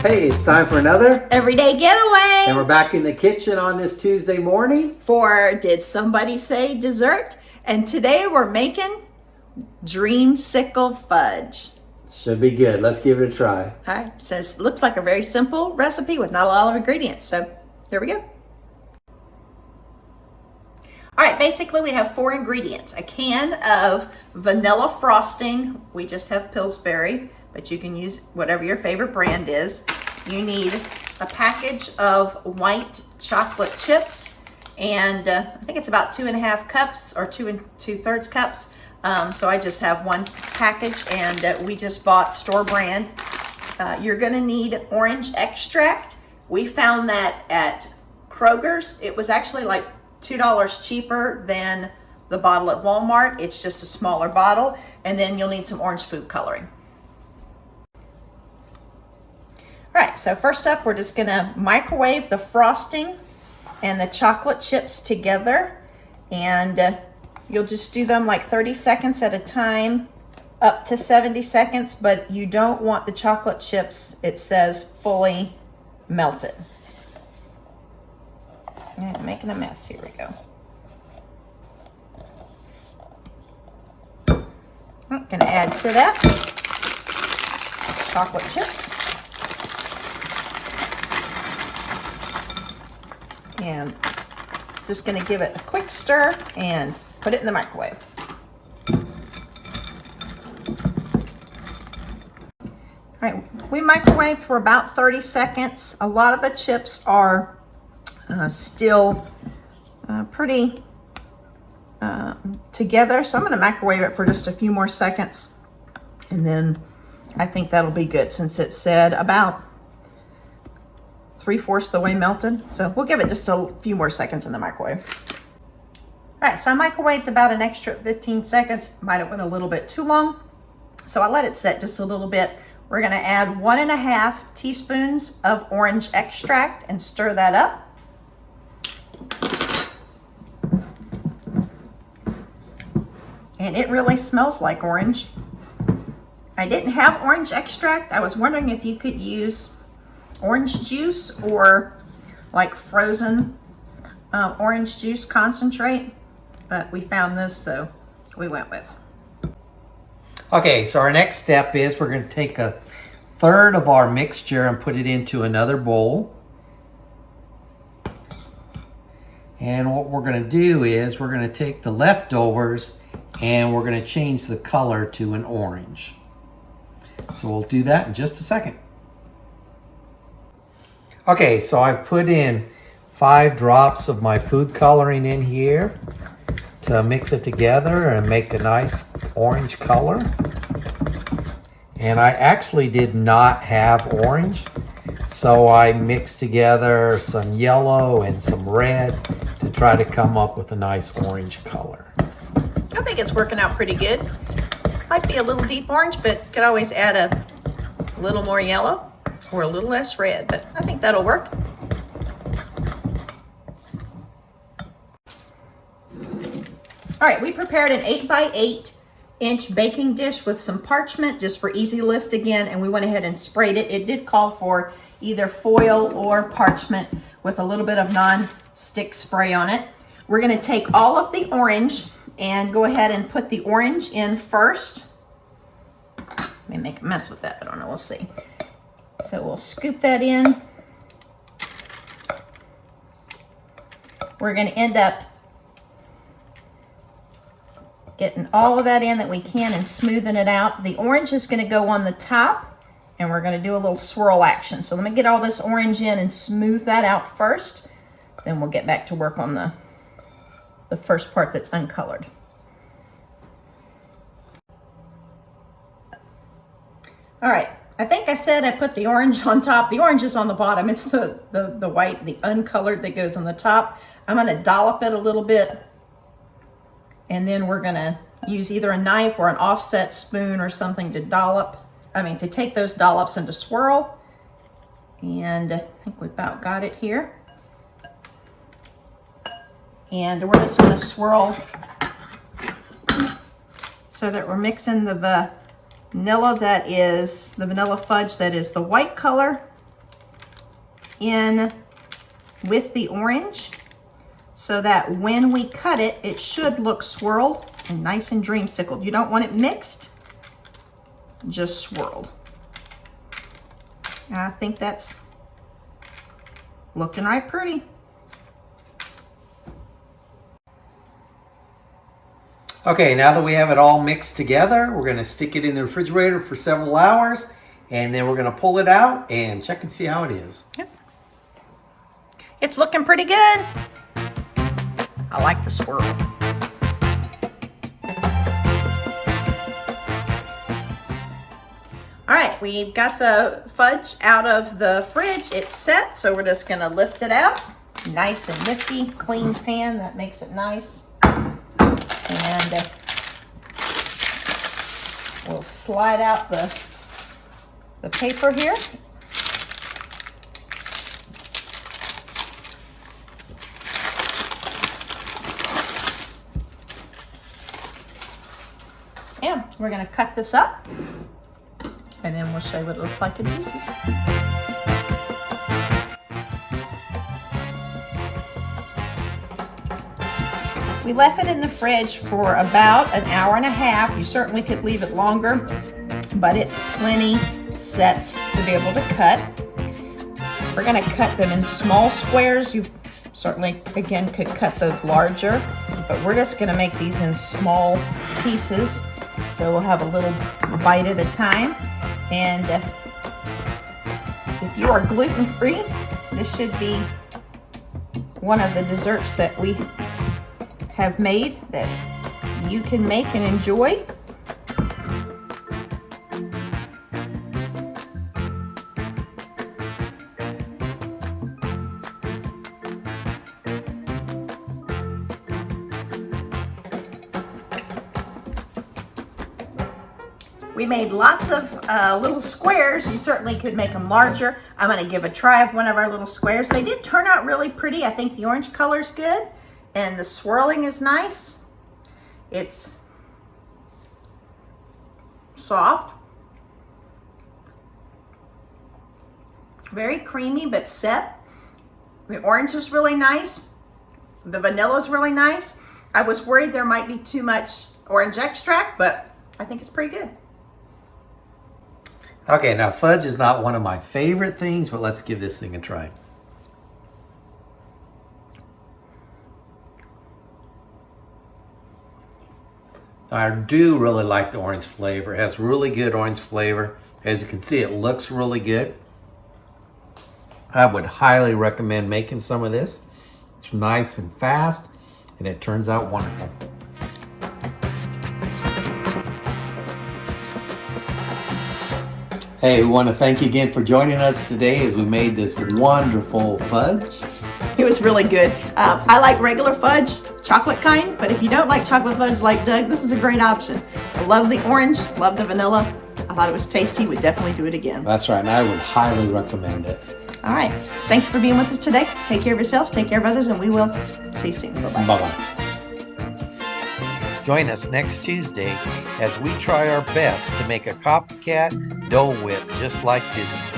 Hey, it's time for another Everyday Getaway. And we're back in the kitchen on this Tuesday morning For Did Somebody Say Dessert? And today we're making Dreamsicle Fudge. Should be good. Let's give it a try. All right, says looks like a very simple recipe with not a lot of ingredients. So here we go. All right, basically we have 4 ingredients. A can of vanilla frosting. We just have Pillsbury, but you can use whatever your favorite brand is. You need a package of white chocolate chips, and I think it's about 2.5 cups or 2 2/3 cups. So I just have 1 package, and we just bought store brand. You're gonna need orange extract. We found that at Kroger's. It was actually like $2 cheaper than the bottle at Walmart. It's just a smaller bottle. And then you'll need some orange food coloring. All right, so first up, we're just gonna microwave the frosting and the chocolate chips together. And you'll just do them like 30 seconds at a time, up to 70 seconds, but you don't want the chocolate chips, it says, fully melted. I'm making a mess. Here we go. I'm going to add to that chocolate chips. And just going to give it a quick stir and put it in the microwave. All right, we microwave for about 30 seconds. A lot of the chips are still pretty together, so I'm going to microwave it for just a few more seconds, and then I think that'll be good since it said about 3/4 the way melted. So we'll give it just a few more seconds in the microwave. All right, so I microwaved about an extra 15 seconds. Might have went a little bit too long, so I let it set just a little bit. We're going to add 1.5 teaspoons of orange extract and stir that up. And it really smells like orange. I didn't have orange extract. I was wondering if you could use orange juice or like frozen orange juice concentrate, but we found this, so we went with. Okay, so our next step is we're going to take 1/3 of our mixture and put it into another bowl. And what we're going to do is we're going to take the leftovers and we're going to change the color to an orange. So we'll do that in just a second. Okay, so I've put in 5 drops of my food coloring in here to mix it together and make a nice orange color. And I actually did not have orange, so I mixed together some yellow and some red to try to come up with a nice orange color. I think it's working out pretty good. Might be a little deep orange, but could always add a little more yellow or a little less red, but I think that'll work. All right, we prepared an 8x8-inch baking dish with some parchment just for easy lift again, and we went ahead and sprayed it. It did call for either foil or parchment with a little bit of non-stick spray on it. We're going to take all of the orange and go ahead and put the orange in first. May make a mess with that, I don't know, we'll see. So we'll scoop that in. We're going to end up getting all of that in that we can and smoothing it out. The orange is going to go on the top, and we're going to do a little swirl action. So let me get all this orange in and smooth that out first. Then we'll get back to work on the first part that's uncolored. All right, I think I said I put the orange on top. The orange is on the bottom. It's the white, the uncolored that goes on the top. I'm gonna dollop it a little bit, and then we're gonna use either a knife or an offset spoon or something to to take those dollops and to swirl. And I think we've about got it here. And we're just going to swirl so that we're mixing the vanilla fudge that is the white color in with the orange so that when we cut it, it should look swirled and nice and dreamsicled. You don't want it mixed, just swirled. And I think that's looking right pretty. Okay, now that we have it all mixed together, we're going to stick it in the refrigerator for several hours, and then we're going to pull it out and check and see how it is. Yep. It's looking pretty good. I like the swirl. All right, we've got the fudge out of the fridge. It's set, so we're just going to lift it out. Nice and nifty, clean pan. That makes it nice. And we'll slide out the paper here. And we're going to cut this up, and then we'll show you what it looks like in pieces. We left it in the fridge for about an hour and a half. You certainly could leave it longer, but it's plenty set to be able to cut. We're going to cut them in small squares. You certainly, again, could cut those larger, but we're just going to make these in small pieces, so we'll have a little bite at a time. And if you are gluten-free, this should be one of the desserts that we have made that you can make and enjoy. We made lots of little squares. You certainly could make them larger. I'm going to give a try of one of our little squares. They did turn out really pretty. I think the orange color is good and the swirling is nice. It's soft, very creamy but set. The orange is really nice. The vanilla is really nice. I was worried there might be too much orange extract, but I think it's pretty good. Okay, now fudge is not one of my favorite things, but let's give this thing a try. I do really like the orange flavor. It has really good orange flavor. As you can see, it looks really good. I would highly recommend making some of this. It's nice and fast, and it turns out wonderful. Hey, we want to thank you again for joining us today as we made this wonderful fudge. It was really good. I like regular fudge, chocolate kind, but if you don't like chocolate fudge like Doug, this is a great option. I love the orange, love the vanilla. I thought it was tasty. Would definitely do it again. That's right, and I would highly recommend it. All right. Thanks for being with us today. Take care of yourselves, take care of others, and we will see you soon. Bye-bye. Bye-bye. Join us next Tuesday as we try our best to make a copycat dough whip just like Disney.